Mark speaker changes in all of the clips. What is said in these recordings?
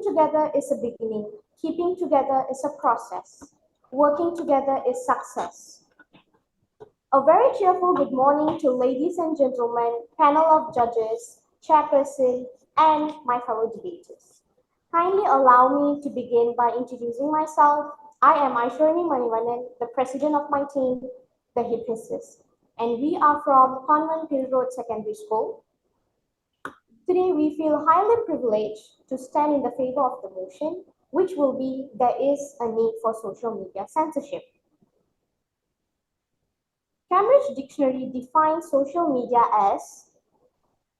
Speaker 1: together is a beginning. Keeping together is a process. Working together is success. A very cheerful good morning to ladies and gentlemen, panel of judges, chairperson, and my fellow debaters. Kindly allow me to begin by introducing myself. I am Aishwarani Manivanan, the president of my team, the Hephaestus, and we are from Convent Hill Road Secondary School. Today, we feel highly privileged to stand in the favor of the motion, which will be there is a need for social media censorship. Cambridge Dictionary defines social media as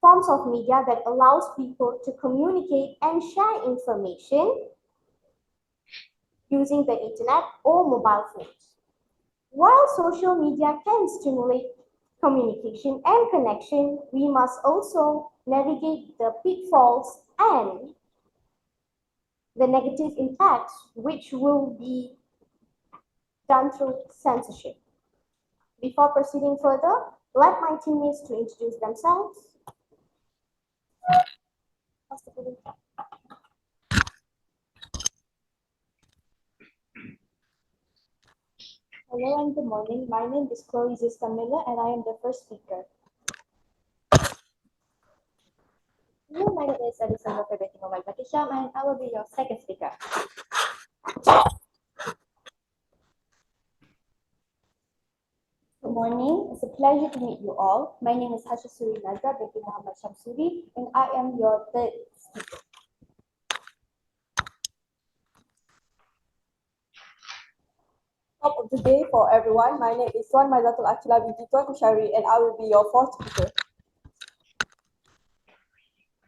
Speaker 1: forms of media that allows people to communicate and share information using the internet or mobile phones. While social media can stimulate communication and connection, we must also navigate the pitfalls and the negative impacts which will be done through censorship. Before proceeding further, let my teammates to introduce themselves.
Speaker 2: Hello and good morning. My name is Chloe Zistamila and I am the first speaker. Hello, my name is Alessandra Febetino Malpakisham and I will be your second speaker. Good morning. It's a pleasure to meet you all. My name is Hashasuri Nazra binti Muhammad Shamsuri and I am your third speaker.
Speaker 3: Top of the day for everyone. My name is Swan Mailatul Akila binti Tuan Kushari and I will be your fourth speaker.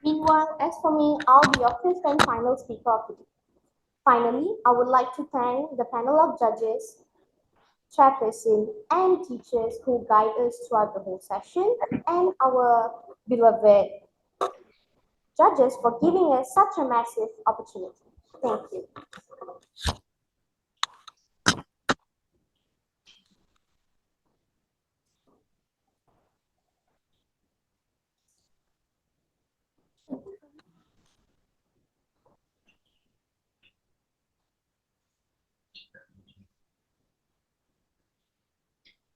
Speaker 1: Meanwhile, as for me, I'll be your fifth and final speaker of the day. Finally, I would like to thank the panel of judges, chairperson, and teachers who guide us throughout the whole session, and our beloved judges for giving us such a massive opportunity. Thank you.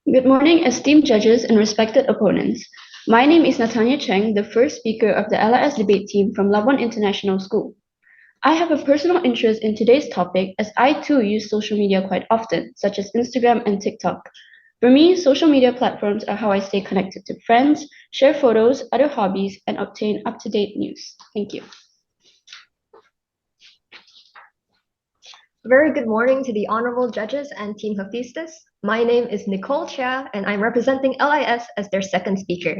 Speaker 4: Good morning, esteemed judges and respected opponents. My name is Natanya Cheng, the first speaker of the LRS debate team from Labuan International School. I have a personal interest in today's topic as I too use social media quite often, such as Instagram and TikTok. For me, social media platforms are how I stay connected to friends, share photos, other hobbies, and obtain up-to-date news. Thank you.
Speaker 5: Very good morning to the honorable judges and Team Hephaestus. My name is Nicole Chia, and I'm representing LIS as their second speaker.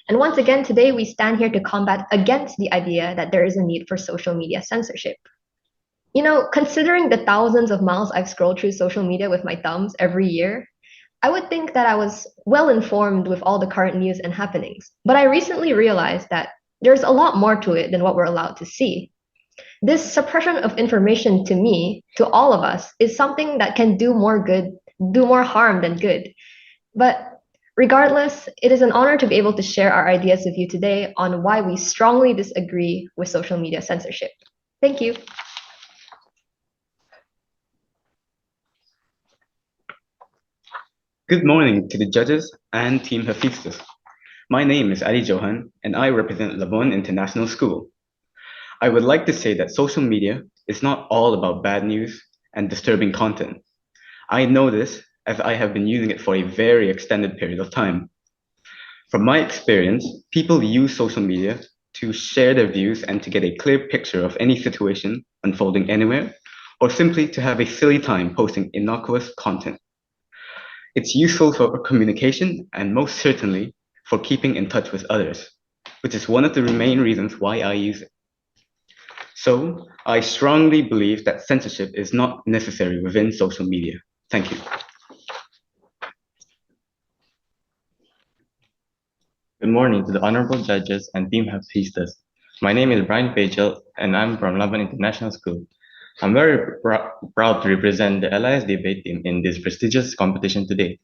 Speaker 5: And once again, today we stand here to combat against the idea that there is a need for social media censorship. You know, considering the thousands of miles I've scrolled through social media with my thumbs every year, I would think that I was well informed with all the current news and happenings. But I recently realized that there's a lot more to it than what we're allowed to see. This suppression of information to me, to all of us, is something that can do more harm than good. But regardless, it is an honor to be able to share our ideas with you today on why we strongly disagree with social media censorship. Thank you.
Speaker 6: Good morning to the judges and Team Hephaestus. My name is Ali Johan and I represent Labuan International School. I would like to say that social media is not all about bad news and disturbing content. I know this as I have been using it for a very extended period of time. From my experience, people use social media to share their views and to get a clear picture of any situation unfolding anywhere, or simply to have a silly time posting innocuous content. It's useful for communication and most certainly for keeping in touch with others, which is one of the main reasons why I use it. So I strongly believe that censorship is not necessary within social media. Thank you.
Speaker 7: Good morning to the honorable judges and Team Hephaestus. My name is Brian Pagel and I'm from Labuan International School. I'm very proud to represent the LIS debate team in this prestigious competition today.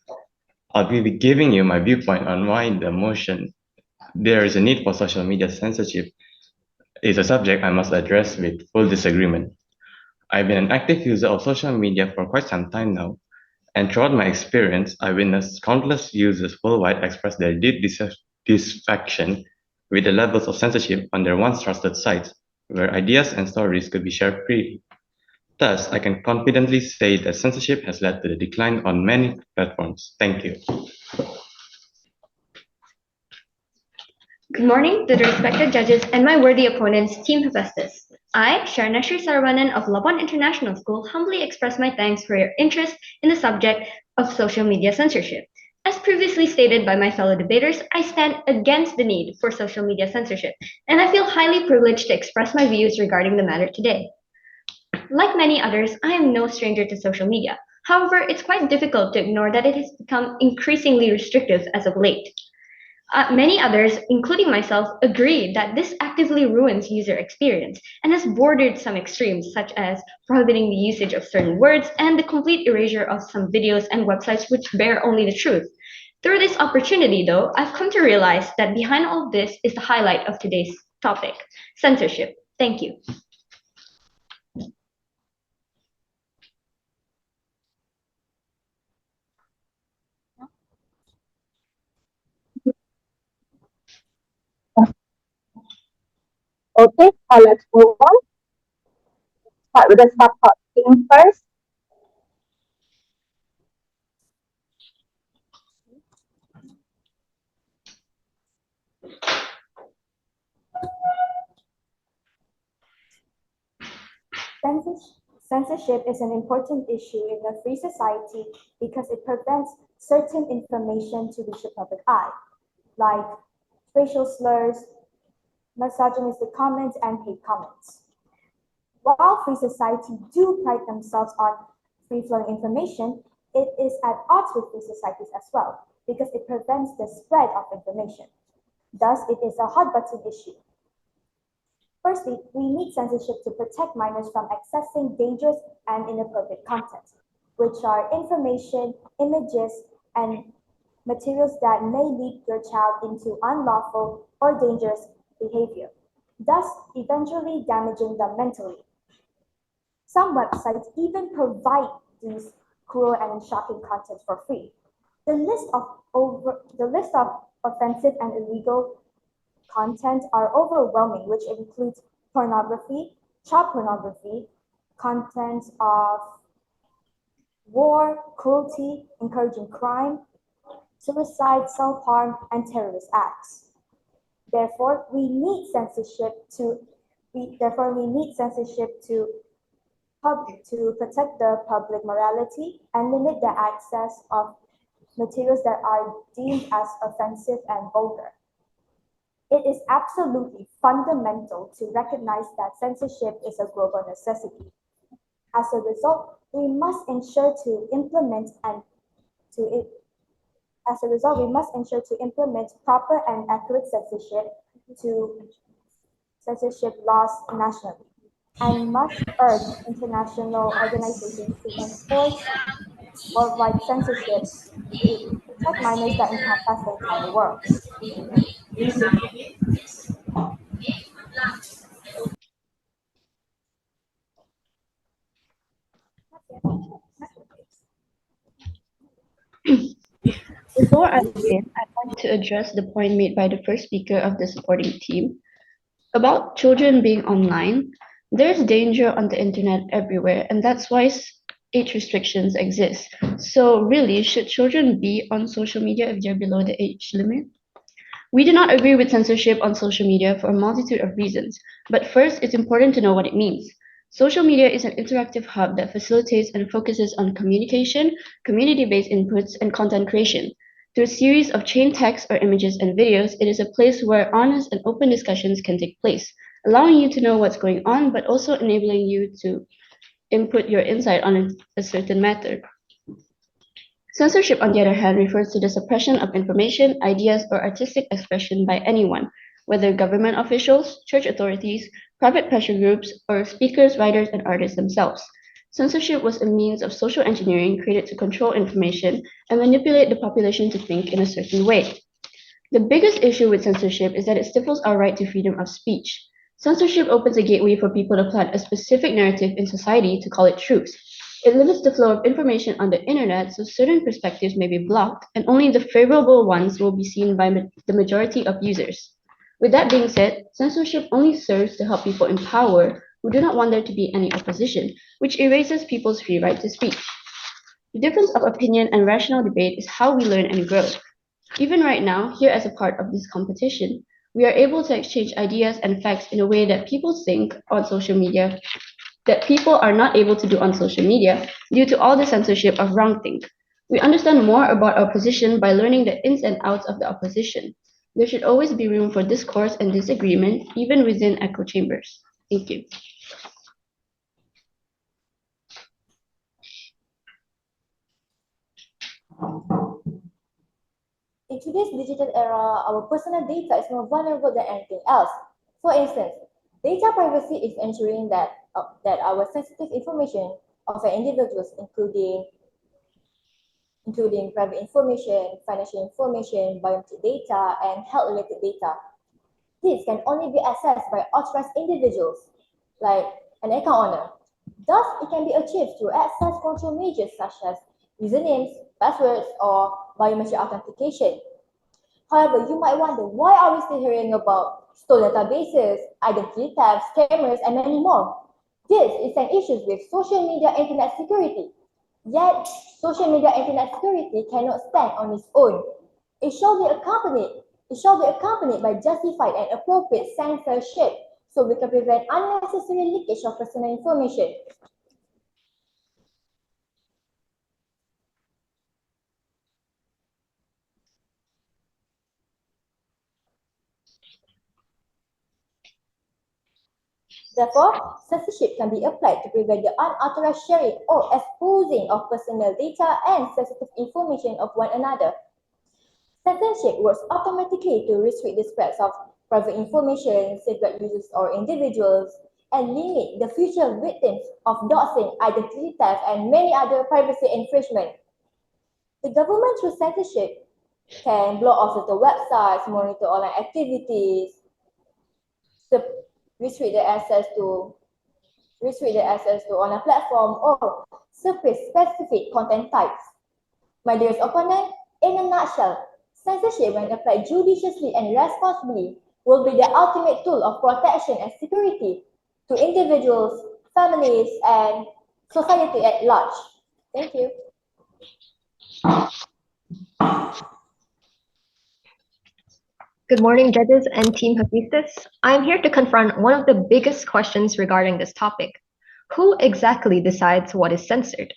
Speaker 7: I'll be giving you my viewpoint on why the motion there is a need for social media censorship is a subject I must address with full disagreement. I've been an active user of social media for quite some time now, and throughout my experience, I witnessed countless users worldwide express their deep dissatisfaction with the levels of censorship on their once trusted sites, where ideas and stories could be shared freely. Thus, I can confidently say that censorship has led to the decline on many platforms. Thank you.
Speaker 5: Good morning to the respected judges and my worthy opponents, Team Hephaestus. I, Sharnashri Saravanan of Labuan International School, humbly express my thanks for your interest in the subject of social media censorship. As previously stated by my fellow debaters, I stand against the need for social media censorship, and I feel highly privileged to express my views regarding the matter today. Like many others, I am no stranger to social media. However, it's quite difficult to ignore that it has become increasingly restrictive as of late. Many others, including myself, agree that this actively ruins user experience and has bordered some extremes, such as prohibiting the usage of certain words and the complete erasure of some videos and websites which bear only the truth. Through this opportunity, though, I've come to realize that behind all of this is the highlight of today's topic, censorship. Thank you.
Speaker 8: Okay, let's move on. Start with the support team first.
Speaker 1: Censorship is an important issue in a free society because it prevents certain information to reach the public eye, like racial slurs, misogynistic comments, and hate comments. While free society do pride themselves on free-flowing information, it is at odds with free societies as well because it prevents the spread of information. Thus, it is a hot-button issue. Firstly, we need censorship to protect minors from accessing dangerous and inappropriate content, which are information, images, and materials that may lead your child into unlawful or dangerous behavior, thus eventually damaging them mentally. Some websites even provide these cruel and shocking content for free. The list of offensive and illegal content are overwhelming, which includes pornography, child pornography, content of war, cruelty, encouraging crime, suicide, self-harm, and terrorist acts. Therefore, we need censorship to protect the public morality and limit the access of materials that are deemed as offensive and vulgar. It is absolutely fundamental to recognize that censorship is a global necessity. As a result, we must ensure to implement proper and accurate censorship laws nationally, and must urge international organizations to enforce worldwide censorship to protect minors that encompass the entire world.
Speaker 4: Before I begin, I'd like to address the point made by the first speaker of the supporting team about children being online. There's danger on the internet everywhere, and that's why age restrictions exist. So, really, should children be on social media if they're below the age limit? We do not agree with censorship on social media for a multitude of reasons, but first, it's important to know what it means. Social media is an interactive hub that facilitates and focuses on communication, community-based inputs, and content creation. Through a series of chain text or images and videos, it is a place where honest and open discussions can take place, allowing you to know what's going on, but also enabling you to input your insight on a certain matter. Censorship, on the other hand, refers to the suppression of information, ideas, or artistic expression by anyone, whether government officials, church authorities, private pressure groups, or speakers, writers, and artists themselves. Censorship was a means of social engineering created to control information and manipulate the population to think in a certain way. The biggest issue with censorship is that it stifles our right to freedom of speech. Censorship opens a gateway for people to plant a specific narrative in society to call it truth. It limits the flow of information on the internet so certain perspectives may be blocked and only the favorable ones will be seen by the majority of users. With that being said, censorship only serves to help people in power who do not want there to be any opposition, which erases people's free right to speech. The difference of opinion and rational debate is how we learn and grow. Even right now, here as a part of this competition, we are able to exchange ideas and facts in a way that people think on social media that people are not able to do on social media due to all the censorship of wrongthink. We understand more about our position by learning the ins and outs of the opposition. There should always be room for discourse and disagreement, even within echo chambers. Thank you.
Speaker 2: In today's digital era, our personal data is more vulnerable than anything else. For instance, data privacy is ensuring that our sensitive information of an individuals, including private information, financial information, biometric data, and health-related data. This can only be accessed by authorized individuals, like an account owner. Thus, it can be achieved through access control measures such as usernames, passwords, or biometric authentication. However, you might wonder, why are we still hearing about stolen databases, identity thefts, scammers, and many more? This is an issue with social media internet security. Yet, social media internet security cannot stand on its own. It shall be accompanied by justified and appropriate censorship so we can prevent unnecessary leakage of personal information. Therefore, censorship can be applied to prevent the unauthorized sharing or exposing of personal data and sensitive information of one another. Censorship works automatically to restrict the spread of private information, safeguard users or individuals, and limit the future victims of doxing, identity theft, and many other privacy infringement. The government through censorship can block off certain websites, monitor online activities, restrict the access to online platform, or suppress specific content types. My dearest opponent, in a nutshell, censorship, when applied judiciously and responsibly, will be the ultimate tool of protection and security to individuals, families, and society at large. Thank you.
Speaker 5: Good morning, judges and Team Hephaestus. I'm here to confront one of the biggest questions regarding this topic. Who exactly decides what is censored?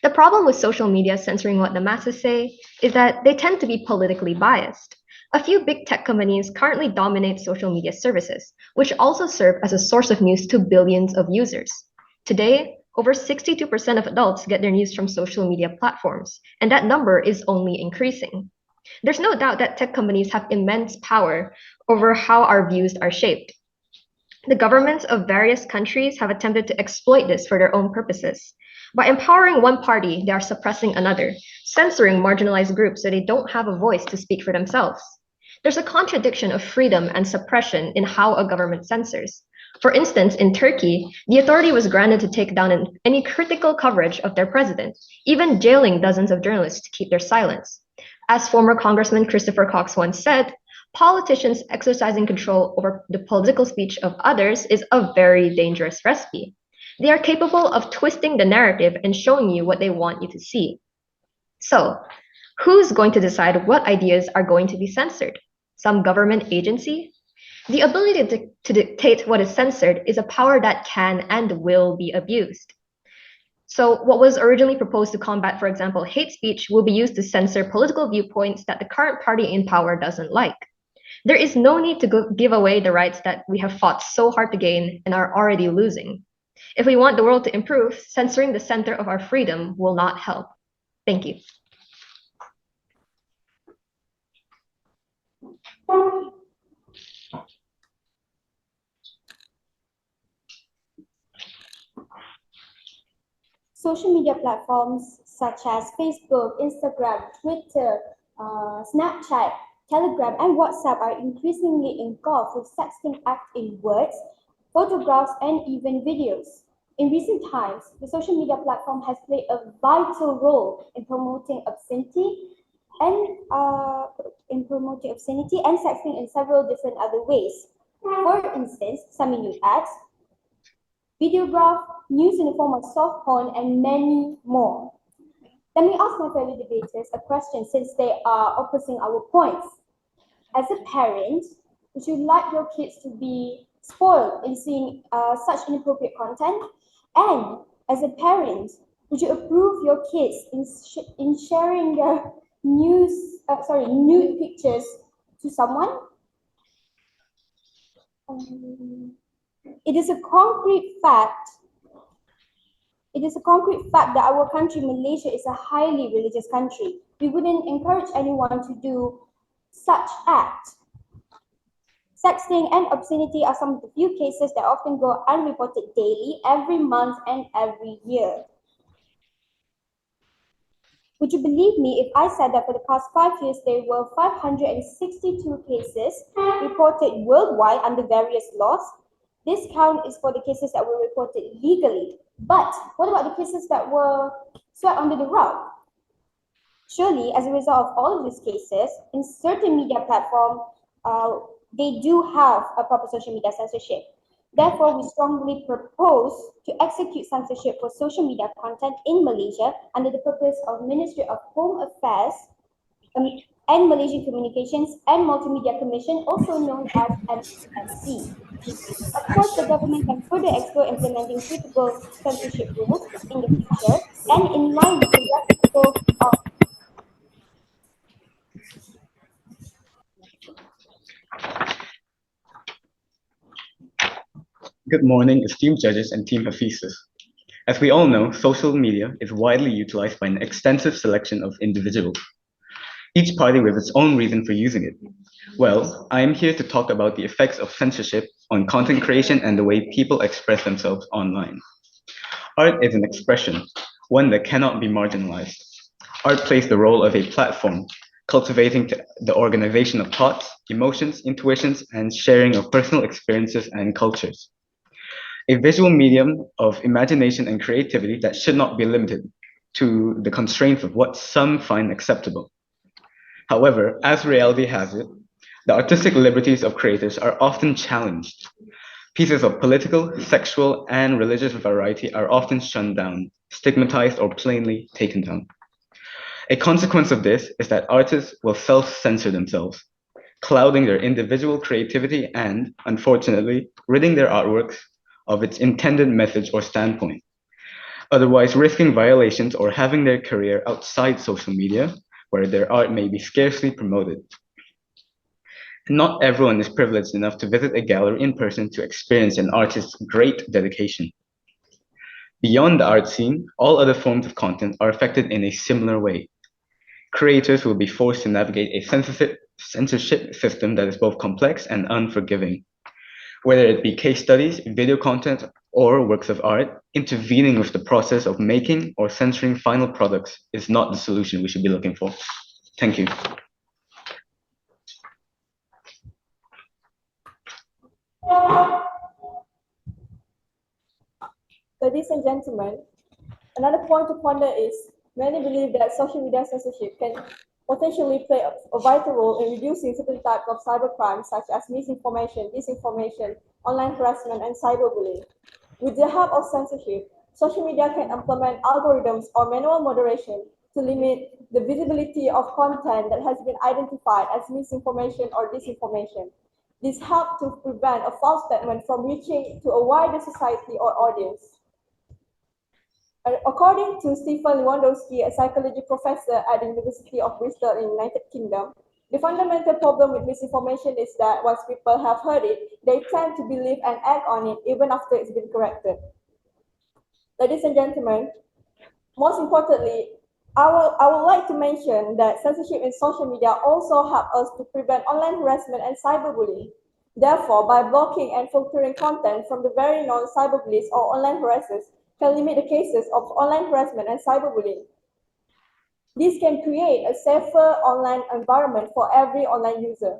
Speaker 5: The problem with social media censoring what the masses say is that they tend to be politically biased. A few big tech companies currently dominate social media services, which also serve as a source of news to billions of users. Today, over 62% of adults get their news from social media platforms, and that number is only increasing. There's no doubt that tech companies have immense power over how our views are shaped. The governments of various countries have attempted to exploit this for their own purposes. By empowering one party, they are suppressing another, censoring marginalized groups so they don't have a voice to speak for themselves. There's a contradiction of freedom and suppression in how a government censors. For instance, in Turkey, the authority was granted to take down any critical coverage of their president, even jailing dozens of journalists to keep their silence. As former Congressman Christopher Cox once said, politicians exercising control over the political speech of others is a very dangerous recipe. They are capable of twisting the narrative and showing you what they want you to see. So, who's going to decide what ideas are going to be censored? Some government agency? The ability to dictate what is censored is a power that can and will be abused. So what was originally proposed to combat, for example, hate speech will be used to censor political viewpoints that the current party in power doesn't like. There is no need to give away the rights that we have fought so hard to gain and are already losing. If we want the world to improve, censoring the center of our freedom will not help. Thank you.
Speaker 2: Social media platforms such as Facebook, Instagram, Twitter, Snapchat,
Speaker 1: Telegram, and WhatsApp are increasingly engulfed with sexting acts in words, photographs, and even videos. In recent times, the social media platform has played a vital role in promoting obscenity and sexting in several different other ways. For instance, some nude ads, videograph, news in the form of soft porn, and many more. Let me ask my fellow debaters a question since they are opposing our points. As a parent, would you like your kids to be spoiled in seeing such inappropriate content? And as a parent, would you approve your kids in sharing their nude pictures to someone? It is a concrete fact that our country, Malaysia, is a highly religious country. We wouldn't encourage anyone to do such act. Sexting and obscenity are some of the few cases that often go unreported daily, every month, and every year. Would you believe me if I said that for the past 5 years, there were 562 cases reported worldwide under various laws? This count is for the cases that were reported legally. But what about the cases that were swept under the rug? Surely, as a result of all of these cases, in certain media platforms, they do have a proper social media censorship. Therefore, we strongly propose to execute censorship for social media content in Malaysia under the purpose of Ministry of Home Affairs and Malaysian Communications and Multimedia Commission, also known as MCMC. Of course, the government can further explore implementing suitable censorship rules in the future and in line with the principles of
Speaker 6: Good morning, esteemed judges and Team Hephaestus. As we all know, social media is widely utilized by an extensive selection of individuals, each party with its own reason for using it. Well, I am here to talk about the effects of censorship on content creation and the way people express themselves online. Art is an expression, one that cannot be marginalized. Art plays the role of a platform, cultivating the organization of thoughts, emotions, intuitions, and sharing of personal experiences and cultures. A visual medium of imagination and creativity that should not be limited to the constraints of what some find acceptable. However, as reality has it, the artistic liberties of creators are often challenged. Pieces of political, sexual, and religious variety are often shunned down, stigmatized, or plainly taken down. A consequence of this is that artists will self-censor themselves, clouding their individual creativity and, unfortunately, ridding their artworks of its intended message or standpoint, otherwise risking violations or having their career outside social media, where their art may be scarcely promoted. Not everyone is privileged enough to visit a gallery in person to experience an artist's great dedication. Beyond the art scene, all other forms of content are affected in a similar way. Creators will be forced to navigate a censorship system that is both complex and unforgiving. Whether it be case studies, video content, or works of art, intervening with the process of making or censoring final products is not the solution we should be looking for. Thank you.
Speaker 3: Ladies and gentlemen, another point to ponder is many believe that social media censorship can potentially play a vital role in reducing certain types of cybercrime such as misinformation, disinformation, online harassment, and cyberbullying. With the help of censorship, social media can implement algorithms or manual moderation to limit the visibility of content that has been identified as misinformation or disinformation. This helps to prevent a false statement from reaching to a wider society or audience. According to Stephen Lewandowski, a psychology professor at the University of Bristol in the United Kingdom, the fundamental problem with misinformation is that once people have heard it, they tend to believe and act on it even after it's been corrected. Ladies and gentlemen, most importantly, I would like to mention that censorship in social media also help us to prevent online harassment and cyberbullying. Therefore, by blocking and filtering content from the very known cyberbullies or online harassers, can limit the cases of online harassment and cyberbullying. This can create a safer online environment for every online user.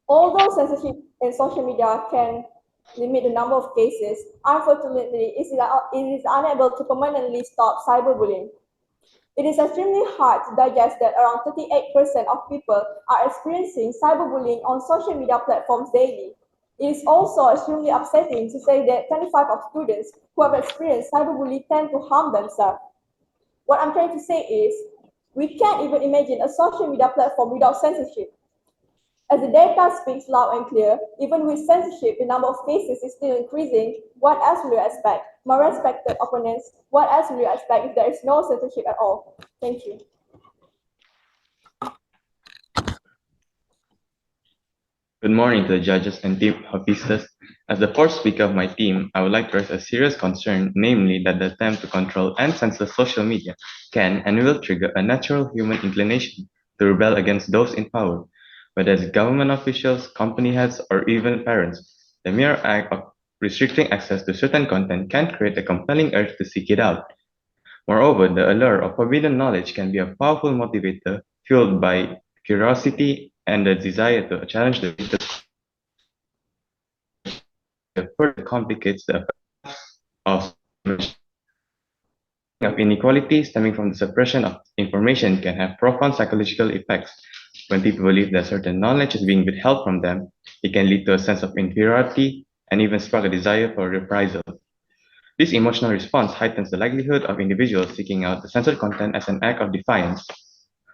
Speaker 3: Although censorship in social media can limit the number of cases, unfortunately, it is unable to permanently stop cyberbullying. It is extremely hard to digest that around 38% of people are experiencing cyberbullying on social media platforms daily. It is also extremely upsetting to say that 25 of students who have experienced cyberbullying tend to harm themselves. What I'm trying to say is, we can't even imagine a social media platform without censorship. As the data speaks loud and clear, even with censorship, the number of cases is still increasing. What else will you expect? My respected opponents, what else will you expect if there is no censorship at all? Thank you.
Speaker 7: Good morning to the judges and team Hephaestus. As the fourth speaker of my team, I would like to raise a serious concern, namely that the attempt to control and censor social media can and will trigger a natural human inclination to rebel against those in power, whether it's government officials, company heads, or even parents. The mere act of restricting access to certain content can create a compelling urge to seek it out. Moreover, the allure of forbidden knowledge can be a powerful motivator fueled by curiosity and the desire to challenge the further complicates the effects of inequality stemming from the suppression of information can have profound psychological effects. When people believe that certain knowledge is being withheld from them, it can lead to a sense of inferiority and even spark a desire for reprisal. This emotional response heightens the likelihood of individuals seeking out the censored content as an act of defiance.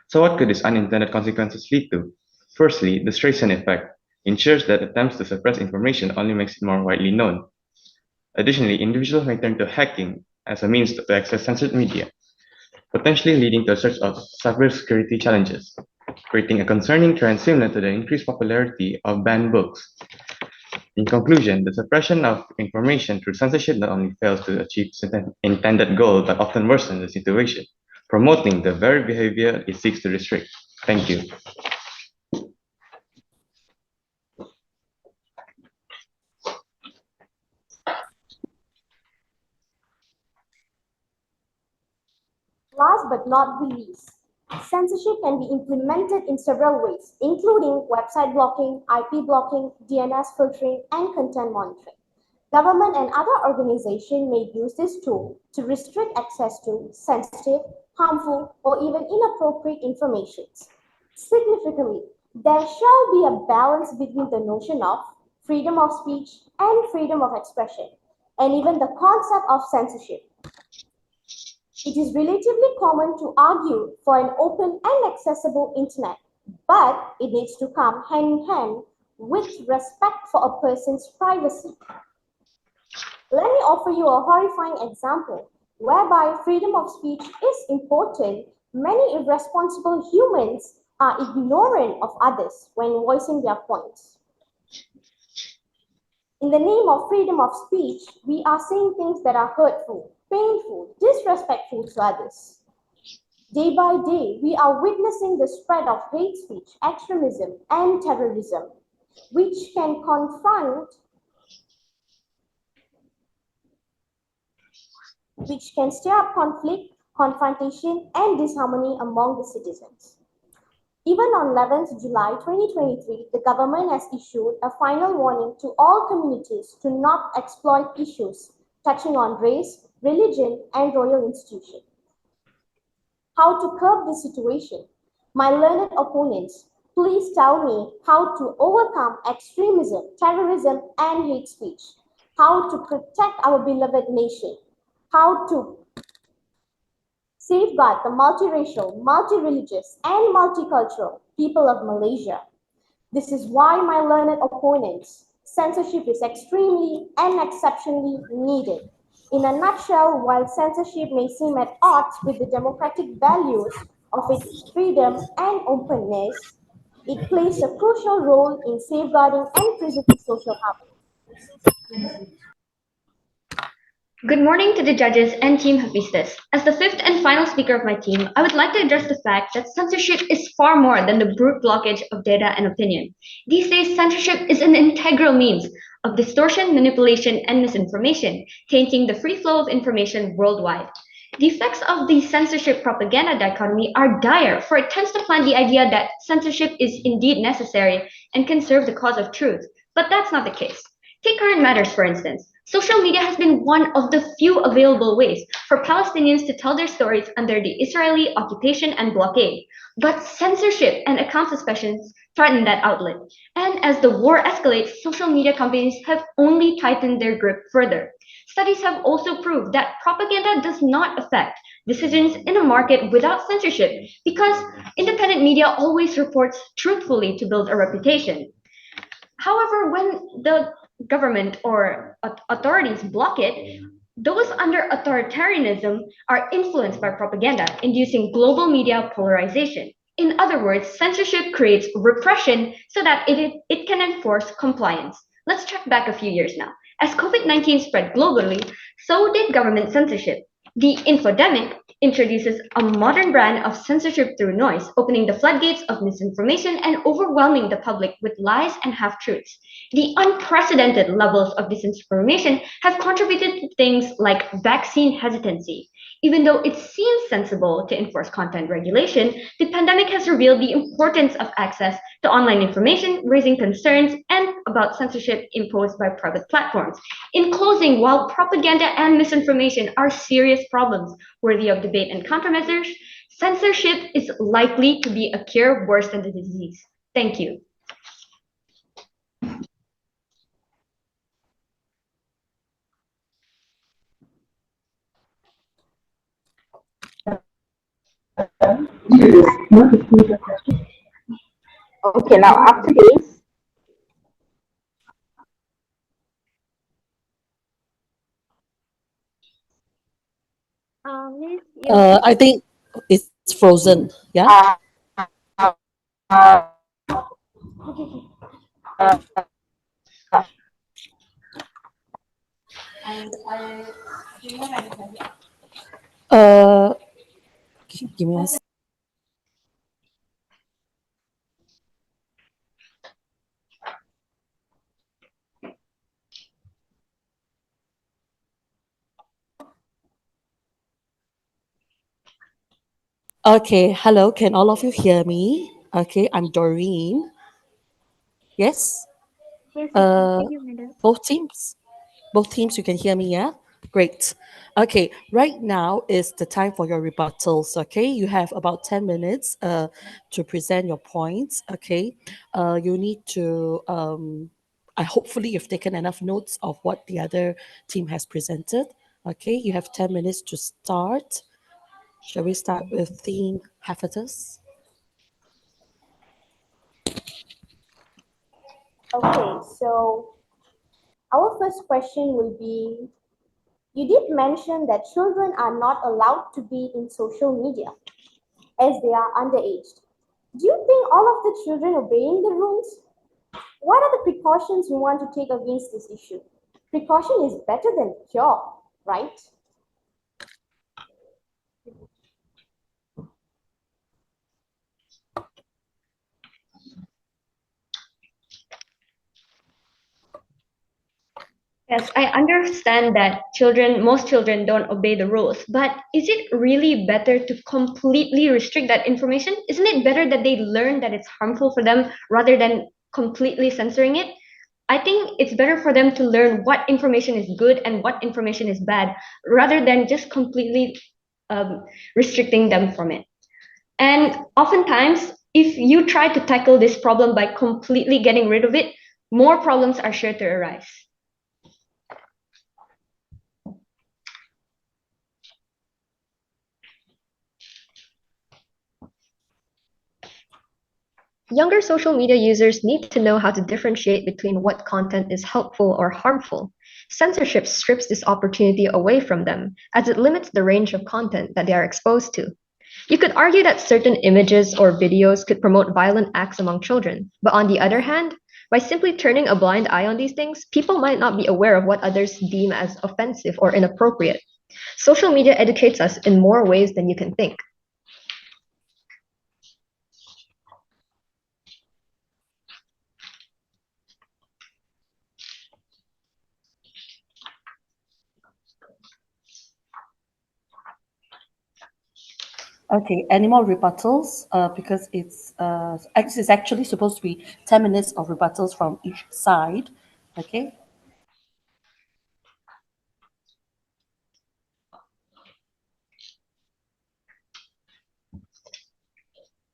Speaker 7: So what could these unintended consequences lead to? Firstly, the Streisand effect ensures that attempts to suppress information only makes it more widely known. Additionally, individuals may turn to hacking as a means to access censored media, potentially leading to a surge of cybersecurity challenges, creating a concerning trend similar to the increased popularity of banned books. In conclusion, the suppression of information through censorship not only fails to achieve its intended goal, but often worsens the situation, promoting the very behavior it seeks to restrict. Thank you.
Speaker 1: Last but not the least, censorship can be implemented in several ways, including website blocking, IP blocking, DNS filtering, and content monitoring. Government and other organizations may use this tool to restrict access to sensitive, harmful, or even inappropriate information. Significantly, there shall be a balance between the notion of freedom of speech and freedom of expression, and even the concept of censorship. It is relatively common to argue for an open and accessible internet, but it needs to come hand in hand with respect for a person's privacy. Let me offer you a horrifying example whereby freedom of speech is important. Many irresponsible humans are ignorant of others when voicing their points. In the name of freedom of speech, we are saying things that are hurtful, painful, disrespectful to others. Day by day, we are witnessing the spread of hate speech, extremism, and terrorism, which can stir up conflict, confrontation, and disharmony among the citizens. Even on 11th July 2023, the government has issued a final warning to all communities to not exploit issues touching on race, religion, and royal institution. How to curb this situation? My learned opponents, please tell me how to overcome extremism, terrorism, and hate speech. How to protect our beloved nation. How to safeguard the multiracial, multi-religious, and multicultural people of Malaysia. This is why, my learned opponents, censorship is extremely and exceptionally needed. In a nutshell, while censorship may seem at odds with the democratic values of its freedom and openness, it plays a crucial role in safeguarding and preserving social harmony.
Speaker 4: Good morning to the judges and Team Hephaestus. As the fifth and final speaker of my team, I would like to address the fact that censorship is far more than the brute blockage of data and opinion. These days, censorship is an integral means of distortion, manipulation, and misinformation, tainting the free flow of information worldwide.
Speaker 5: The effects of the censorship propaganda dichotomy are dire, for it tends to plant the idea that censorship is indeed necessary and can serve the cause of truth. But that's not the case. Take current matters, for instance. Social media has been one of the few available ways for Palestinians to tell their stories under the Israeli occupation and blockade. But censorship and account suspensions threaten that outlet. And as the war escalates, social media companies have only tightened their grip further. Studies have also proved that propaganda does not affect decisions in a market without censorship because independent media always reports truthfully to build a reputation. However, when the government or authorities block it, those under authoritarianism are influenced by propaganda, inducing global media polarization. In other words, censorship creates repression so that it can enforce compliance. Let's track back a few years now. As COVID-19 spread globally, so did government censorship. The infodemic introduces a modern brand of censorship through noise, opening the floodgates of misinformation and overwhelming the public with lies and half truths. The unprecedented levels of disinformation have contributed to things like vaccine hesitancy. Even though it seems sensible to enforce content regulation, the pandemic has revealed the importance of access to online information, raising concerns and about censorship imposed by private platforms. In closing, while propaganda and misinformation are serious problems worthy of debate and countermeasures, censorship is likely to be a cure worse than the disease. Thank you.
Speaker 8: Okay, now after this,
Speaker 9: I think it's frozen. Yeah.
Speaker 8: uh, uh,
Speaker 9: Uh, give me a Okay, hello. Can all of you hear me? Okay, I'm Doreen. Yes.
Speaker 10: Yes, we can
Speaker 9: Uh,
Speaker 10: hear you, madam.
Speaker 9: both teams. Both teams, you can hear me, yeah? Great. Okay, right now is the time for your rebuttals, okay? You have about 10 minutes to present your points, okay? You need to, I hopefully you've taken enough notes of what the other team has presented, okay? You have 10 minutes to start. Shall we start with theme Hephaestus?
Speaker 1: Okay, so our first question will be, you did mention that children are not allowed to be in social media as they are underage. Do you think all of the children obeying the rules? What are the precautions you want to take against this issue? Precaution is better than cure, right?
Speaker 5: Yes, I understand that most children don't obey the rules, but is it really better to completely restrict that information? Isn't it better that they learn that it's harmful for them rather than completely censoring it? I think it's better for them to learn what information is good and what information is bad rather than just completely um, restricting them from it. And oftentimes, if you try to tackle this problem by completely getting rid of it, more problems are sure to arise. Younger social media users need to know how to differentiate between what content is helpful or harmful. Censorship strips this opportunity away from them, as it limits the range of content that they are exposed to. You could argue that certain images or videos could promote violent acts among children, but on the other hand, by simply turning a blind eye on these things, people might not be aware of what others deem as offensive or inappropriate. Social media educates us in more ways than you can think.
Speaker 9: Okay, any more rebuttals? Because it's actually supposed to be 10 minutes of rebuttals from each side. Okay.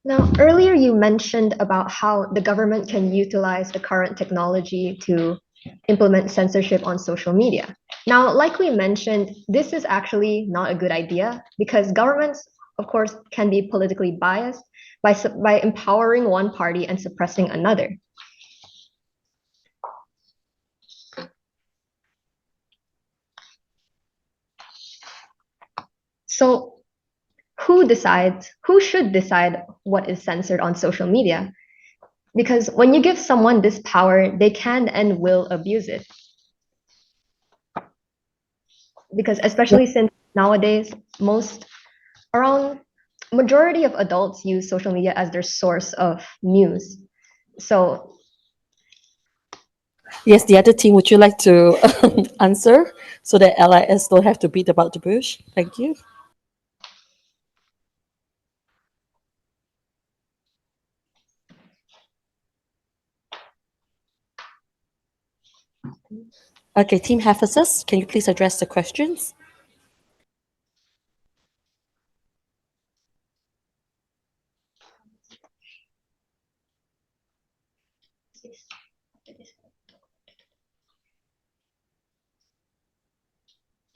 Speaker 5: Now, earlier you mentioned about how the government can utilize the current technology to implement censorship on social media. Now, like we mentioned, this is actually not a good idea because governments, of course, can be politically biased by empowering one party and suppressing another. So, who should decide what is censored on social media? Because when you give someone this power, they can and will abuse it. Because especially since nowadays, around majority of adults use social media as their source of news. So
Speaker 9: Yes, the other team, would you like to answer so that LIS don't have to beat about the bush? Thank you. Okay, Team Hephaestus, can you please address the questions?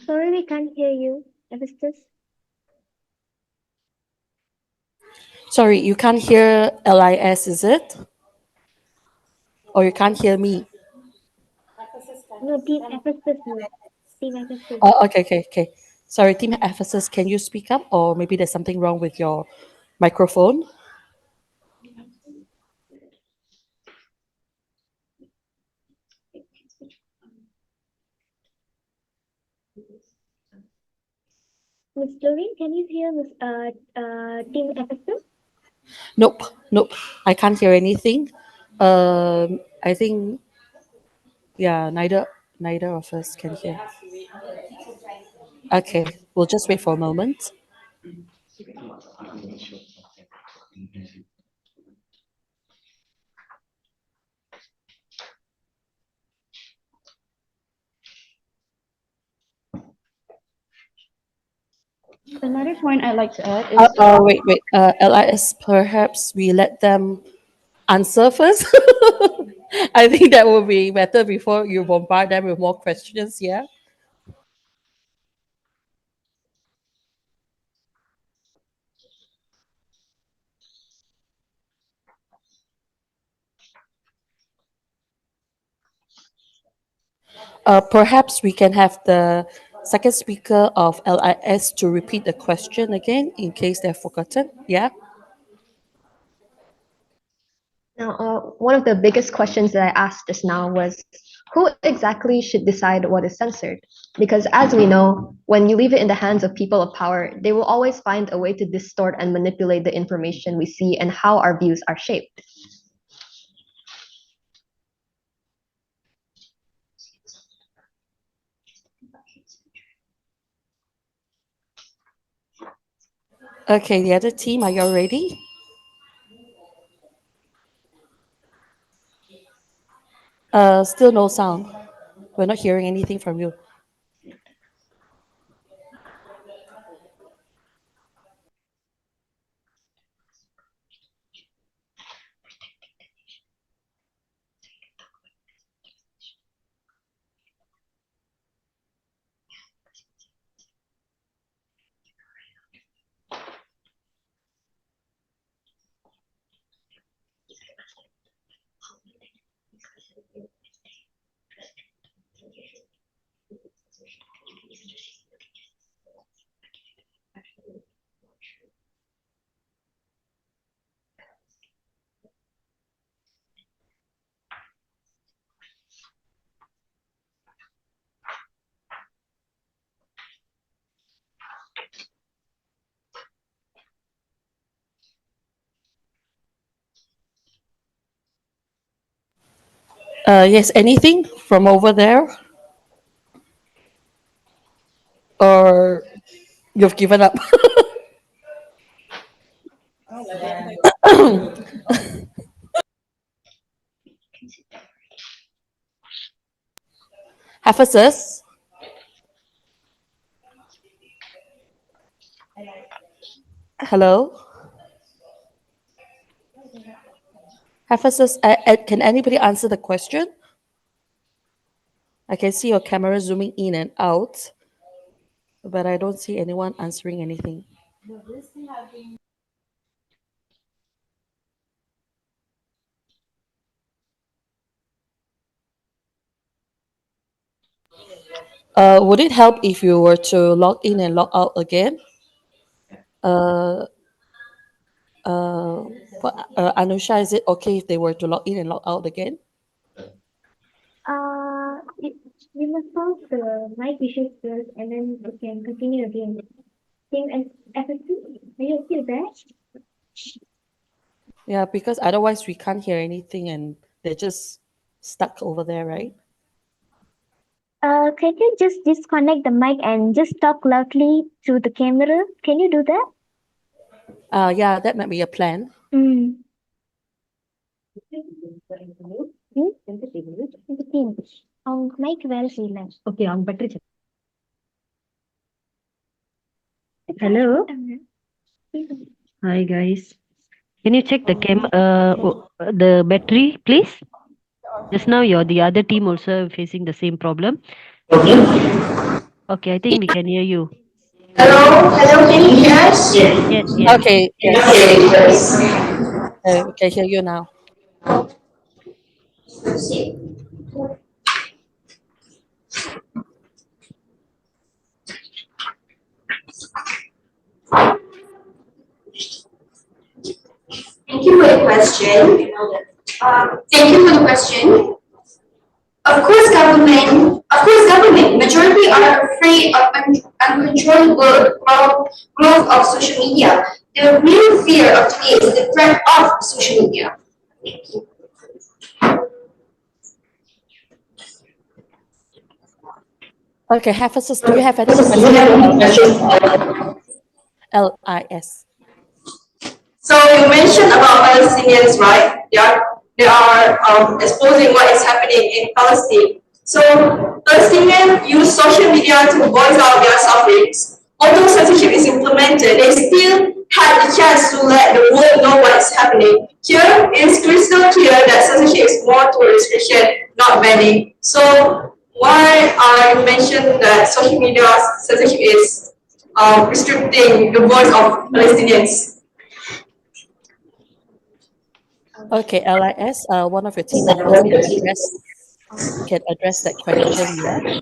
Speaker 10: Sorry, we can't hear you, Hephaestus.
Speaker 9: Sorry, you can't hear LIS, is it? Or you can't hear me?
Speaker 10: No, Team Hephaestus, no. Team Hephaestus.
Speaker 9: Oh, okay. Sorry, Team Ephesus, can you speak up? Or maybe there's something wrong with your microphone?
Speaker 10: Miss Doreen, can you hear Miss Team Hephaestus?
Speaker 9: Nope. I can't hear anything. I think, yeah, neither of us can hear. Okay, we'll just wait for a moment.
Speaker 4: Another point I'd like to add is
Speaker 9: Wait. LIS, perhaps we let them answer first. I think that would be better before you bombard them with more questions. Yeah. Perhaps we can have the second speaker of LIS to repeat the question again in case they've forgotten. Yeah.
Speaker 5: now, one of the biggest questions that I asked just now was who exactly should decide what is censored? Because as we know, when you leave it in the hands of people of power, they will always find a way to distort and manipulate the information we see and how our views are shaped.
Speaker 9: Okay, the other team, are you all ready? Still no sound. We're not hearing anything from you. Yes, anything from over there? Or you've given up? Hephaestus, hello? Hephaestus, can anybody answer the question? I can see your camera zooming in and out, but I don't see anyone answering anything. Would it help if you were to log in and log out again? Uh, Anusha, is it okay if they were to log in and log out again?
Speaker 10: We must solve the mic issues first, and then we can continue again. Same as FFC. Are you okay with that?
Speaker 9: Yeah, because otherwise we can't hear anything and they're just stuck over there, right?
Speaker 10: Can you just disconnect the mic and just talk loudly to the camera? Can you do that?
Speaker 9: Yeah, that might be a plan.
Speaker 10: Mm. Mic well sila.
Speaker 11: Okay, ang battery check. Hello. Hi guys. Can you check the battery, please? Just now the other team also facing the same problem. Okay, I think we can hear you.
Speaker 8: Hello, can you hear us?
Speaker 11: Yes.
Speaker 9: Okay, yes. We can hear you now.
Speaker 8: Thank you for the question. Government. Majority are afraid of uncontrollable growth of social media. The real fear of today is the threat of social media. Thank you.
Speaker 9: Okay, Hephaestus, do you have any questions? LIS.
Speaker 12: So you mentioned about Palestinians, right? They are exposing what is happening in Palestine. So Palestinians use social media to voice out their sufferings. Although censorship is implemented, they still have the chance to let the world know what is happening. Here, it is crystal clear that censorship is more to restriction, not banning. So why I mentioned that social media censorship is restricting the voice of Palestinians?
Speaker 9: Okay, LIS, one of your team members can address that question, yeah?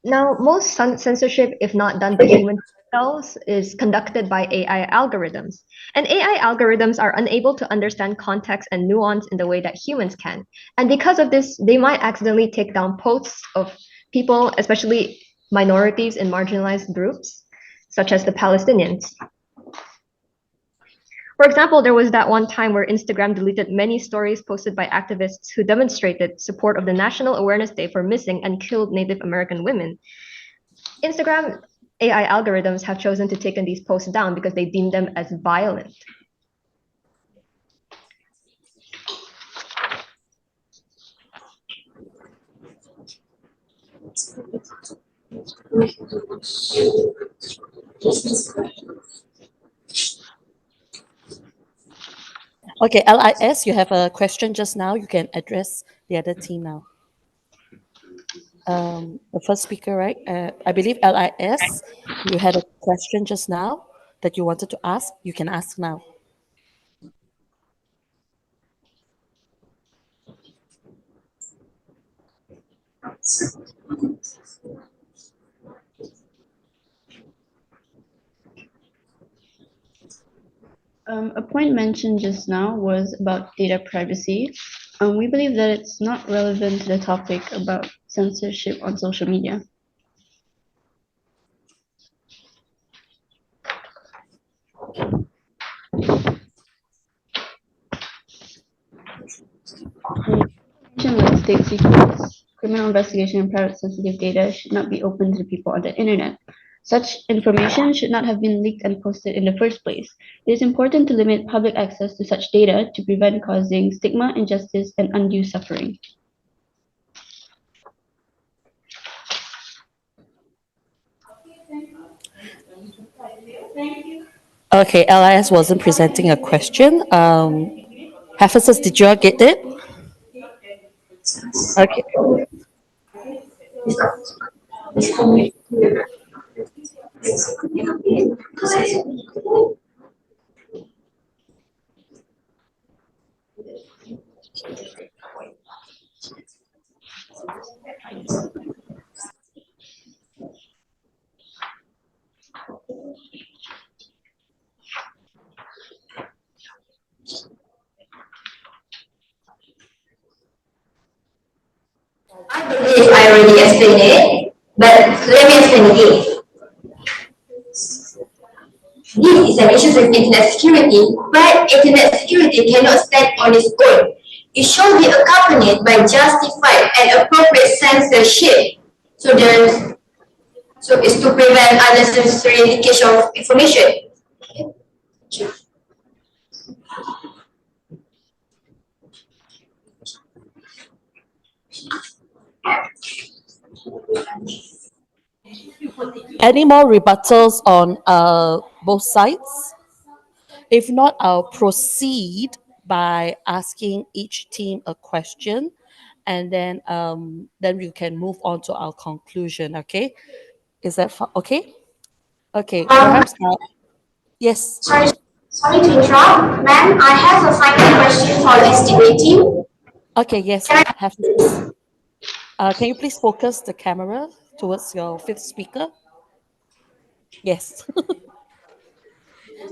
Speaker 5: Now, most censorship, if not done by human themselves, is conducted by AI algorithms. And AI algorithms are unable to understand context and nuance in the way that humans can. And because of this, they might accidentally take down posts of people, especially minorities and marginalized groups, such as the Palestinians. For example, there was that one time where Instagram deleted many stories posted by activists who demonstrated support of the National Awareness Day for missing and killed Native American women. Instagram AI algorithms have chosen to take these posts down because they deem them as violent.
Speaker 9: Okay, LIS, you have a question just now. You can address the other team now. The first speaker, right? I believe LIS, you had a question just now that you wanted to ask. You can ask now.
Speaker 4: A point mentioned just now was about data privacy. We believe that it's not relevant to the topic about censorship on social media. Information like state secrets, criminal investigation, and private sensitive data should not be open to the people on the internet. Such information should not have been leaked and posted in the first place. It is important to limit public access to such data to prevent causing stigma, injustice, and undue suffering.
Speaker 9: Okay, LIS wasn't presenting a question. Hephaestus, did you all get it? Okay.
Speaker 8: I believe I already explained it, but let me explain again. This is an issue with internet security, but internet security cannot stand on its own. It should be accompanied by justified and appropriate censorship. So it's to prevent unnecessary leakage of information.
Speaker 9: Any more rebuttals on both sides? If not, I'll proceed by asking each team a question, and then we can move on to our conclusion. Okay? Is that okay? Okay. Perhaps. Yes.
Speaker 8: Sorry to interrupt, ma'am. I have a final question for this debate team.
Speaker 9: Okay. Yes. Can you please focus the camera towards your fifth speaker? Yes.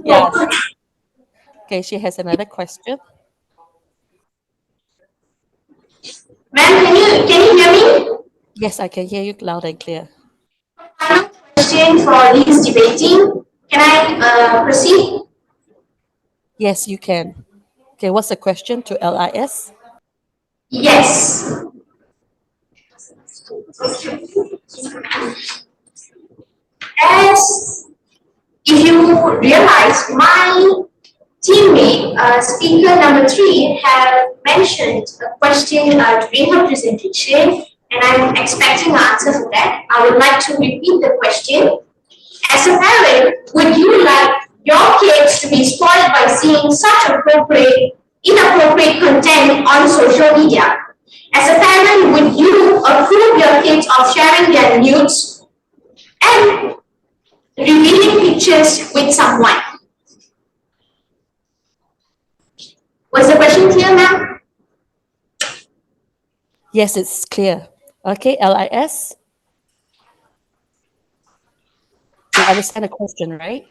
Speaker 9: Yes. Okay, she has another question.
Speaker 8: Ma'am, can you hear me?
Speaker 9: Yes, I can hear you loud and clear.
Speaker 8: Final question for this debate team. Can I proceed?
Speaker 9: Yes, you can. Okay, what's the question to LIS?
Speaker 8: Yes. As if you realize, my teammate, speaker number 3, have mentioned a question during her presentation, and I'm expecting an answer for that. I would like to repeat the question. As a parent, would you like your kids to be spoiled by seeing such inappropriate content on social media? As a parent, would you approve your kids of sharing their nudes and revealing pictures with someone? Was the question clear, ma'am?
Speaker 9: Yes, it's clear. Okay, LIS. You understand the question, right?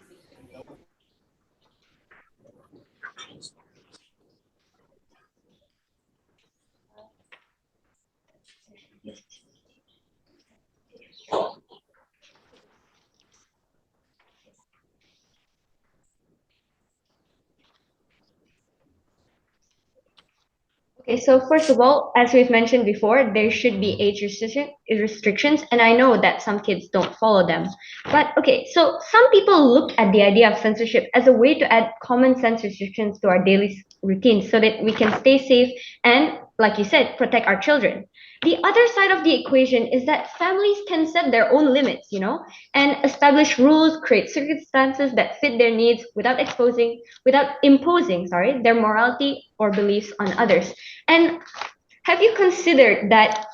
Speaker 5: Okay, so first of all, as we've mentioned before, there should be age restrictions, and I know that some kids don't follow them. But okay, so some people look at the idea of censorship as a way to add common sense restrictions to our daily routines so that we can stay safe and, like you said, protect our children. The other side of the equation is that families can set their own limits, and establish rules, create circumstances that fit their needs without imposing, their morality or beliefs on others. And have you considered that,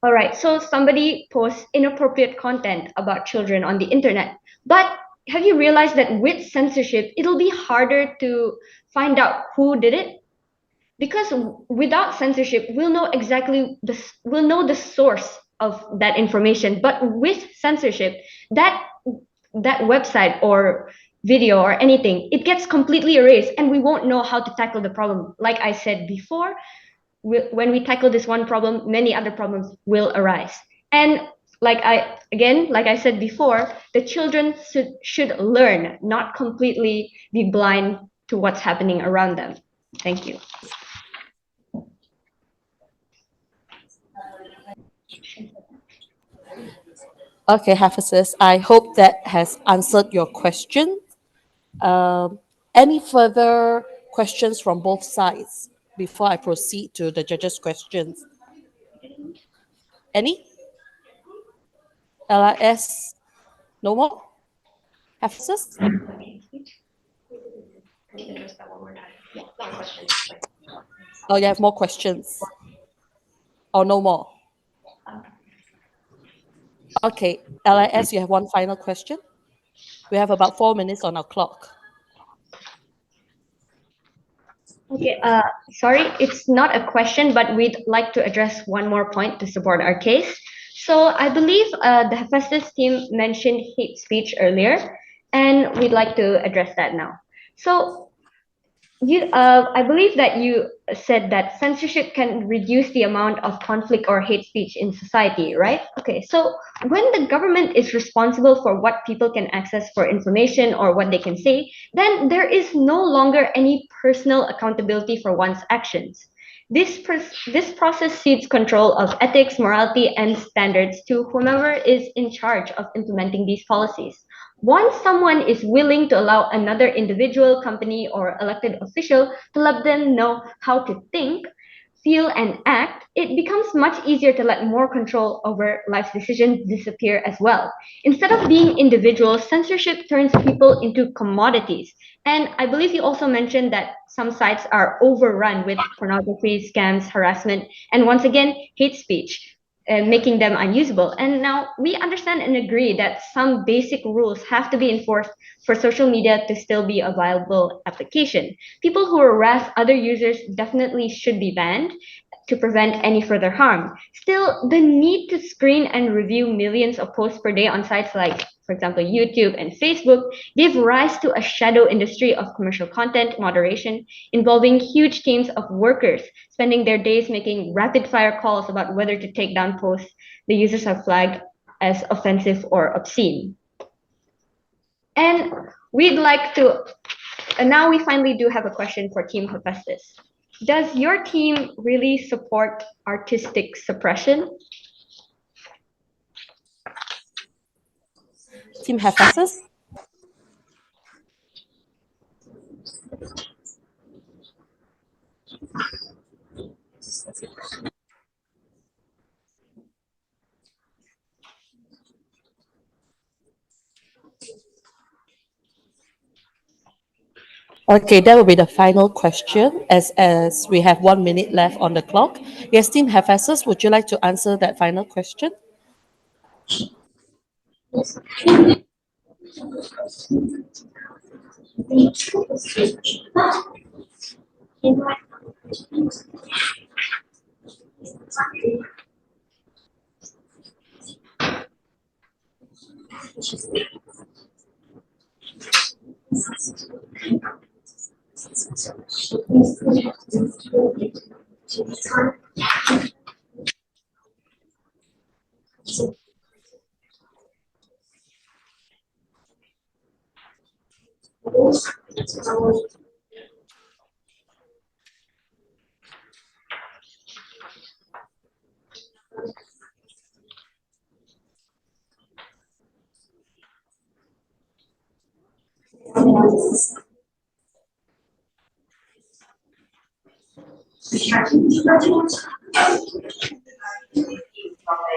Speaker 5: all right, so somebody posts inappropriate content about children on the internet, but have you realized that with censorship, it'll be harder to find out who did it? Because without censorship, we'll know the source of that information. But with censorship, that website or video or anything, it gets completely erased and we won't know how to tackle the problem. Like I said before, when we tackle this one problem, many other problems will arise. And like I said before, the children should learn, not completely be blind to what's happening around them. Thank you.
Speaker 9: Okay, Hephaestus, I hope that has answered your question. Any further questions from both sides before I proceed to the judges' questions? Any? LIS? No more? Hephaestus? Oh, you have more questions? Or no more? Okay, LIS, you have one final question? We have about 4 minutes on our clock.
Speaker 5: Okay, sorry, it's not a question, but we'd like to address one more point to support our case. So I believe the Hephaestus team mentioned hate speech earlier, and we'd like to address that now. So I believe that you said that censorship can reduce the amount of conflict or hate speech in society, right? Okay, so when the government is responsible for what people can access for information or what they can say, then there is no longer any personal accountability for one's actions. This process cedes control of ethics, morality, and standards to whomever is in charge of implementing these policies. Once someone is willing to allow another individual, company, or elected official to let them know how to think, feel, and act, it becomes much easier to let more control over life's decisions disappear as well. Instead of being individuals, censorship turns people into commodities. And I believe you also mentioned that some sites are overrun with pornography, scams, harassment, and once again, hate speech, making them unusable. And now we understand and agree that some basic rules have to be enforced for social media to still be a viable application. People who harass other users definitely should be banned to prevent any further harm. Still, the need to screen and review millions of posts per day on sites like, for example, YouTube and Facebook, gave rise to a shadow industry of commercial content moderation involving huge teams of workers spending their days making rapid fire calls about whether to take down posts the users have flagged as offensive or obscene. And we'd like to, and now we finally do have a question for Team Hephaestus. Does your team really support artistic suppression?
Speaker 9: Team Hephaestus? Okay, that will be the final question as we have 1 minute left on the clock. Yes, Team Hephaestus, would you like to answer that final question?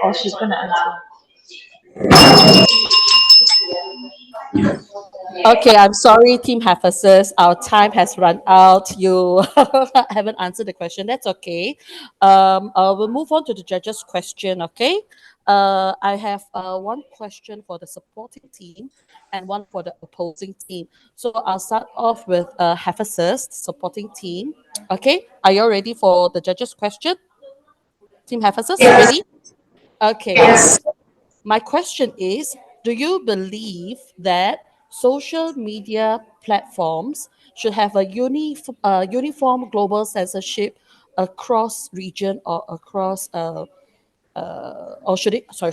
Speaker 13: Oh, she's gonna answer.
Speaker 9: Okay, I'm sorry, Team Hephaestus. Our time has run out. You haven't answered the question. That's okay. We'll move on to the judges' question. Okay. I have one question for the supporting team and one for the opposing team. So I'll start off with Hephaestus, supporting team. Okay. Are you ready for the judges' question? Team Hephaestus,
Speaker 8: Yes.
Speaker 9: ready? Okay.
Speaker 8: Yes.
Speaker 9: My question is, do you believe that social media platforms should have a uniform global censorship across region or across or should it sorry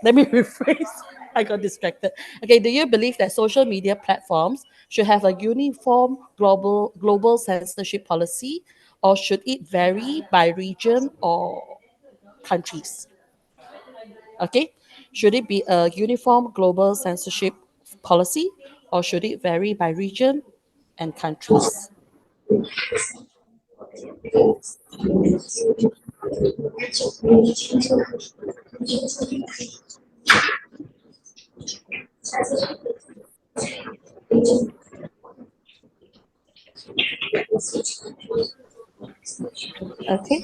Speaker 9: let me rephrase. I got distracted. Okay, do you believe that social media platforms should have a uniform global censorship policy, or should it vary by region or countries? Okay, should it be a uniform global censorship policy, or should it vary by region and countries? Okay.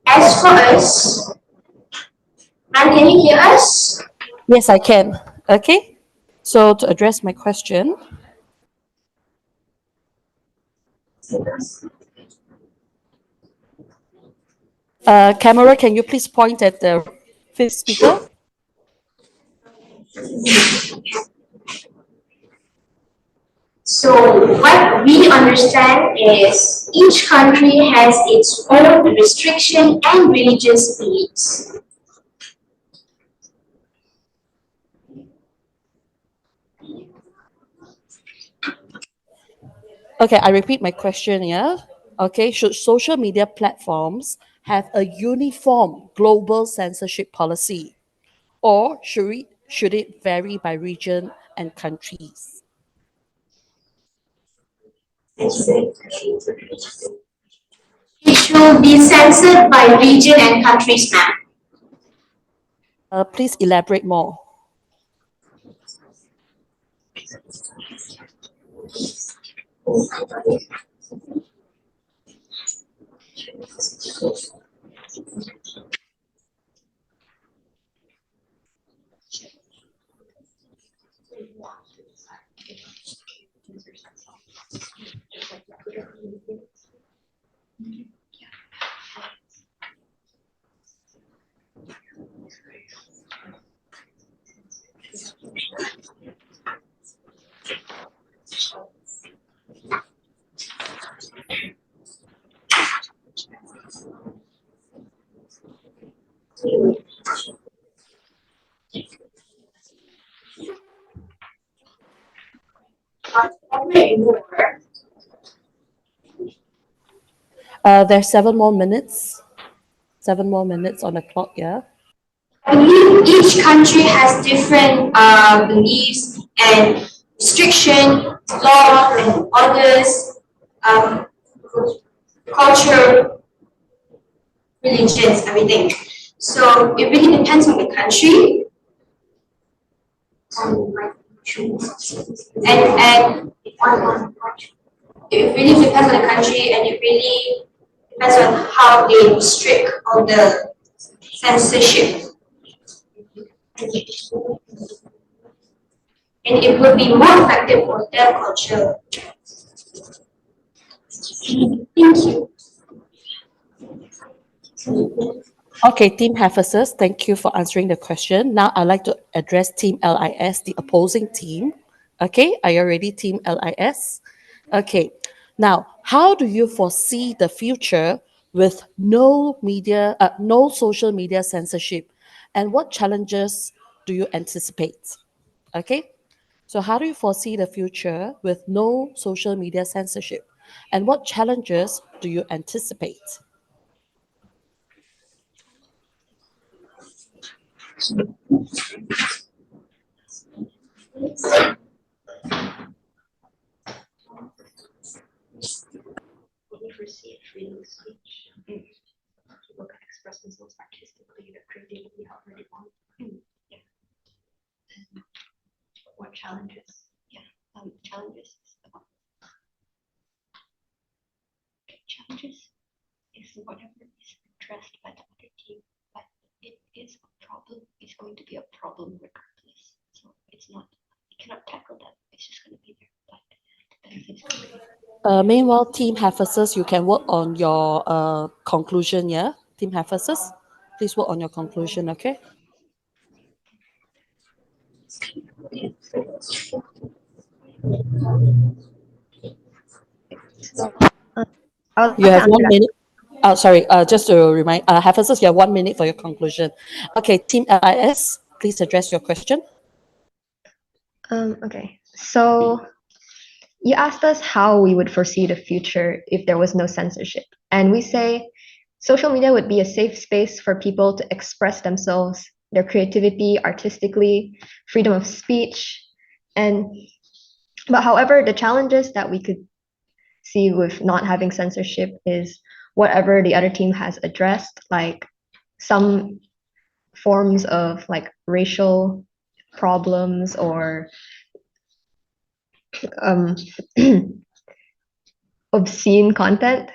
Speaker 8: As for us, ma'am, can you hear us?
Speaker 9: Yes, I can. Okay. So to address my question, camera, can you please point at the fifth speaker?
Speaker 8: So what we understand is each country has its own restriction and religious beliefs.
Speaker 9: Okay, I repeat my question, yeah? Okay, should social media platforms have a uniform global censorship policy, or should it vary by region and countries?
Speaker 8: It should be censored by region and countries, ma'am.
Speaker 9: Please elaborate more. There's 7 more minutes. 7 more minutes on the clock, yeah?
Speaker 8: I believe each country has different beliefs and restriction, law and orders, um, culture, religions, everything. So it really depends on the country. And it really depends on the country, and it really depends on how they restrict on the censorship. And it would be more effective for their culture. Thank you.
Speaker 9: Okay, Team Hephaestus, thank you for answering the question. Now I'd like to address Team LIS, the opposing team. Okay, are you ready, Team LIS? Okay, now how do you foresee the future with no social media censorship, and what challenges do you anticipate? Okay, so how do you foresee the future with no social media censorship, and what challenges do you anticipate?
Speaker 5: We foresee freedom of speech. People can express themselves artistically, their creativity, however they want. challenges. Challenges. Challenges is whatever is addressed by the other team, but it is a problem. It's going to be a problem regardless. So it's not, you cannot tackle that. It's just going to be there. But the benefits can be.
Speaker 9: Meanwhile, Team Hephaestus, you can work on your conclusion, yeah? Team Hephaestus, please work on your conclusion, okay?
Speaker 5: So,
Speaker 9: You have 1 minute. Oh, sorry, just to remind, Hephaestus, you have 1 minute for your conclusion. Okay, Team LIS, please address your question.
Speaker 5: Okay, so you asked us how we would foresee the future if there was no censorship. And we say social media would be a safe space for people to express themselves, their creativity artistically, freedom of speech. But however, the challenges that we could see with not having censorship is whatever the other team has addressed, like some forms of like racial problems or obscene content.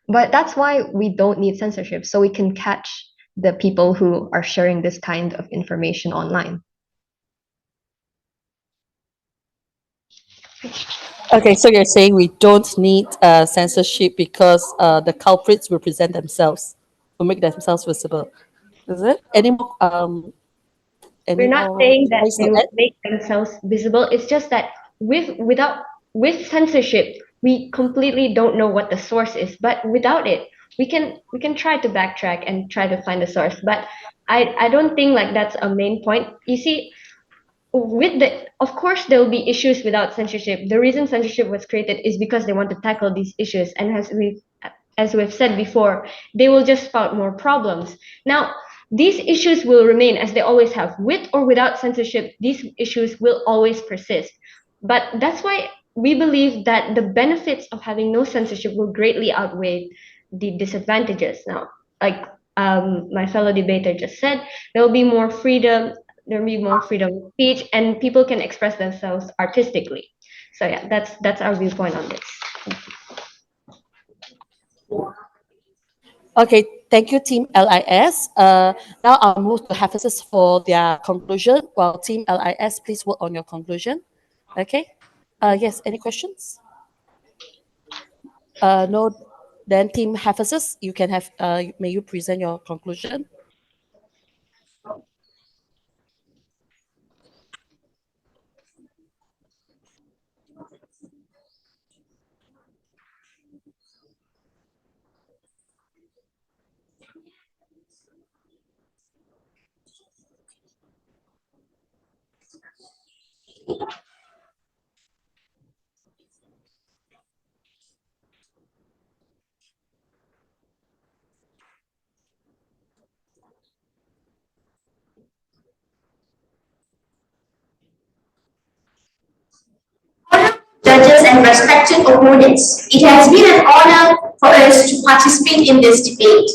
Speaker 5: But that's why we don't need censorship, so we can catch the people who are sharing this kind of information online.
Speaker 9: Okay, so you're saying we don't need censorship because the culprits will present themselves, will make themselves visible. Is it? Any more?
Speaker 5: We're not saying that they will make themselves visible. It's just that with censorship, we completely don't know what the source is. But without it, we can try to backtrack and try to find the source. But I don't think like that's a main point. You see, of course there will be issues without censorship. The reason censorship was created is because they want to tackle these issues, and as we've said before, they will just spout more problems. Now, these issues will remain as they always have. With or without censorship, these issues will always persist. But that's why we believe that the benefits of having no censorship will greatly outweigh the disadvantages. Now, like my fellow debater just said, there will be more freedom. There will be more freedom of speech, and people can express themselves artistically. So yeah, that's our viewpoint on this.
Speaker 9: Okay, thank you, Team LIS. Now I'll move to Hephaestus for their conclusion. Well, Team LIS, please work on your conclusion. Okay. Yes, any questions? No. Then Team Hephaestus, you can have. May you present your conclusion?
Speaker 8: Judges and respected opponents, it has been an honor for us to participate in this debate.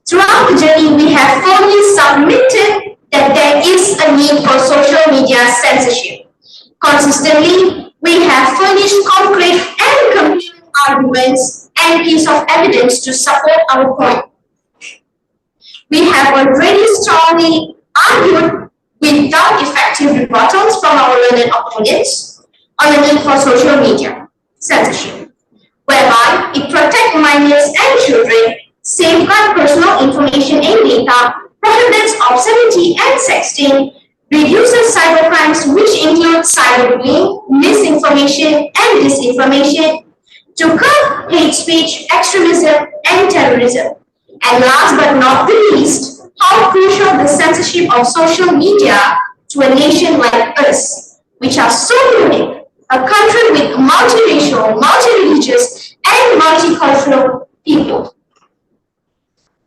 Speaker 8: Throughout the journey, we have firmly submitted that there is a need for social media censorship. Consistently, we have furnished concrete and compelling arguments and piece of evidence to support our point. We have already strongly argued without effective rebuttals from our learned opponents on the need for social media censorship, whereby it protects minors and children, safeguards personal information and data, prohibits obscenity and sexting, reduces cybercrimes which include cyberbullying, misinformation and disinformation, to curb hate speech, extremism and terrorism. And last but not the least, how crucial the censorship of social media to a nation like us, which are so unique, a country with multiracial, multi-religious, and multicultural people.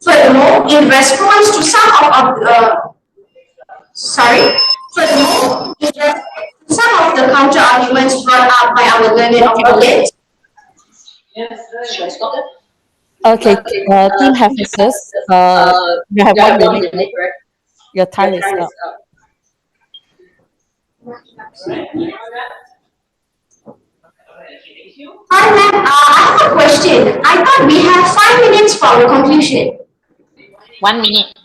Speaker 8: Furthermore, in response to some of the counter arguments brought up by our learned opponents.
Speaker 9: Okay, Team Hephaestus, you have 1 minute. Your time is up.
Speaker 8: Hi, ma'am. I have a question. I thought we had 5 minutes for our conclusion.
Speaker 13: 1 minute.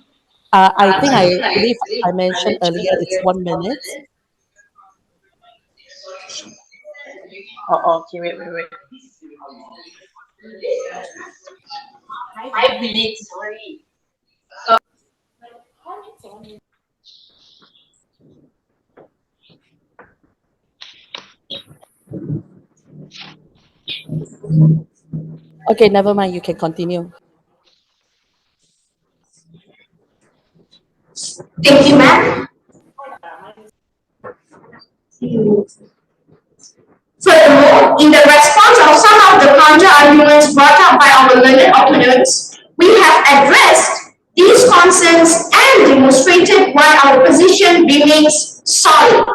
Speaker 9: I think I believe I mentioned earlier it's 1 minute.
Speaker 13: Oh, okay, wait. 5 minutes, sorry.
Speaker 9: Okay, never mind. You can continue.
Speaker 8: Thank you, ma'am. Furthermore, in the response of some of the counter-arguments brought up by our learned opponents, we have addressed these concerns and demonstrated why our position remains solid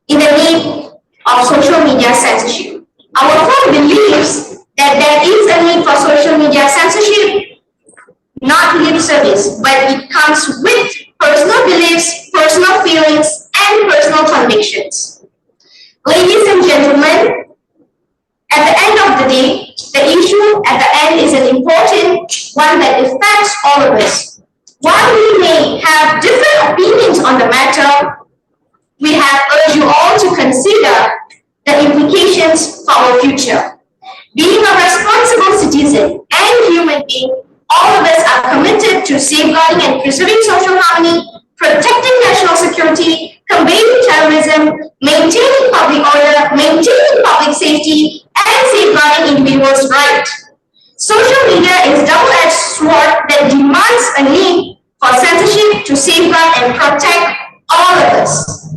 Speaker 8: in the need of social media censorship. Our firm believes that there is a need for social media censorship, not lip service, but it comes with personal beliefs, personal feelings, and personal convictions. Ladies and gentlemen, at the end of the day, the issue at the end is an important one that affects all of us. While we may have different opinions on the matter, we have urged you all to consider the implications for our future. Being a responsible citizen and human being, all of us are committed to safeguarding and preserving social harmony, protecting national security, combating terrorism, maintaining public order, maintaining public safety, and safeguarding individuals' rights. Social media is a double-edged sword that demands a need for censorship to safeguard and protect all of us.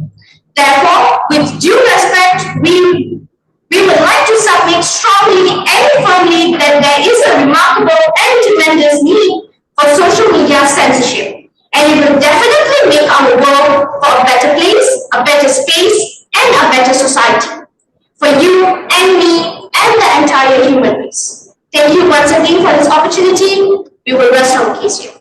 Speaker 8: Therefore, with due respect, we would like to submit strongly and firmly that there is a remarkable and tremendous need for social media censorship, and it will definitely make our world for a better place, a better space, and a better society for you and me and the entire human race. Thank you once again for this opportunity. We will rest our case here.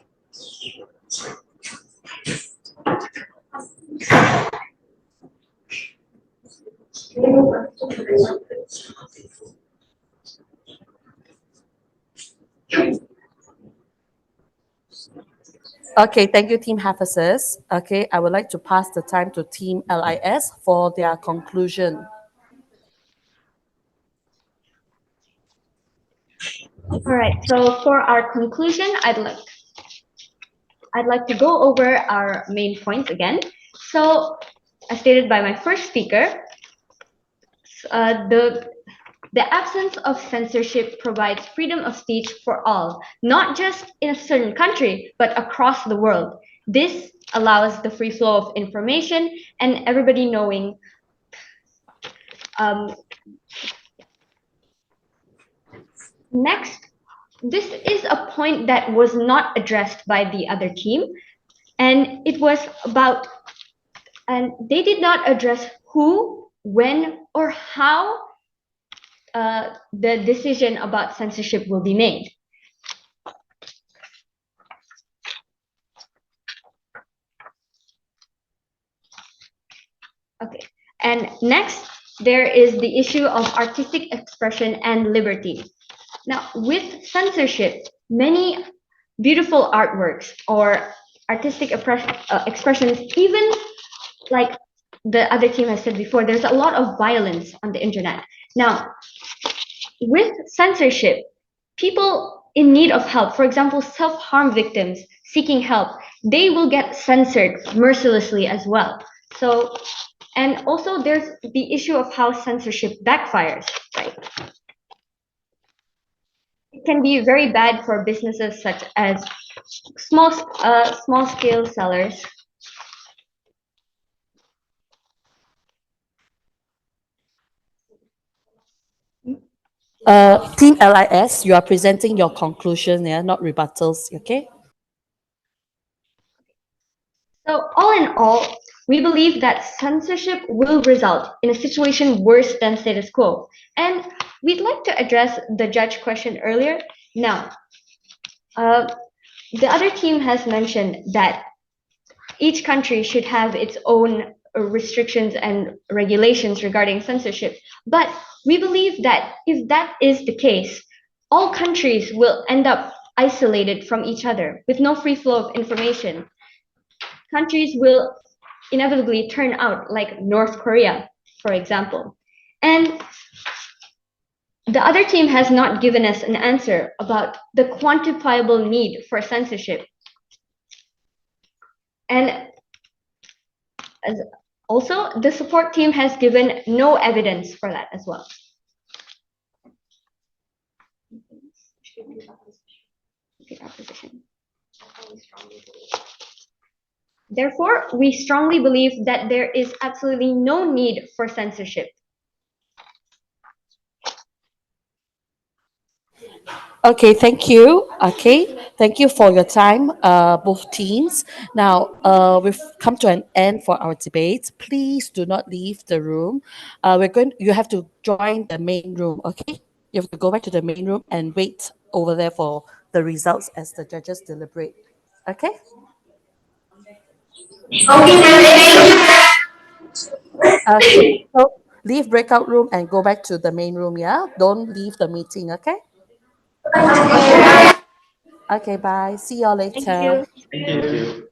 Speaker 9: Okay, thank you, Team Hephaestus. Okay, I would like to pass the time to Team LIS for their conclusion.
Speaker 5: All right, so for our conclusion, I'd like to go over our main points again. So, as stated by my first speaker, the absence of censorship provides freedom of speech for all, not just in a certain country, but across the world. This allows the free flow of information and everybody knowing. Next, this is a point that was not addressed by the other team, and it was about, and they did not address who, when, or how the decision about censorship will be made. Okay, and next, there is the issue of artistic expression and liberty. Now, with censorship, many beautiful artworks or artistic expressions, even like the other team has said before, there's a lot of violence on the internet. Now, with censorship, people in need of help, for example, self-harm victims seeking help, they will get censored mercilessly as well. So, and also there's the issue of how censorship backfires, right? It can be very bad for businesses such as small scale sellers.
Speaker 9: Team LIS, you are presenting your conclusion, yeah, not rebuttals, okay?
Speaker 5: So all in all, we believe that censorship will result in a situation worse than status quo. And we'd like to address the judge question earlier. Now, the other team has mentioned that each country should have its own
Speaker 4: restrictions and regulations regarding censorship. But we believe that if that is the case, all countries will end up isolated from each other with no free flow of information. Countries will inevitably turn out like North Korea, for example. And the other team has not given us an answer about the quantifiable need for censorship. And also, the support team has given no evidence for that as well. Therefore, we strongly believe that there is absolutely no need for censorship.
Speaker 9: Okay, thank you. Okay, thank you for your time, both teams. Now, we've come to an end for our debate. Please do not leave the room. You have to join the main room, okay? You have to go back to the main room and wait over there for the results as the judges deliberate. Okay? Okay. So leave breakout room and go back to the main room, yeah? Don't leave the meeting, okay? Okay, bye. See y'all later.
Speaker 10: Thank you.
Speaker 7: Thank you.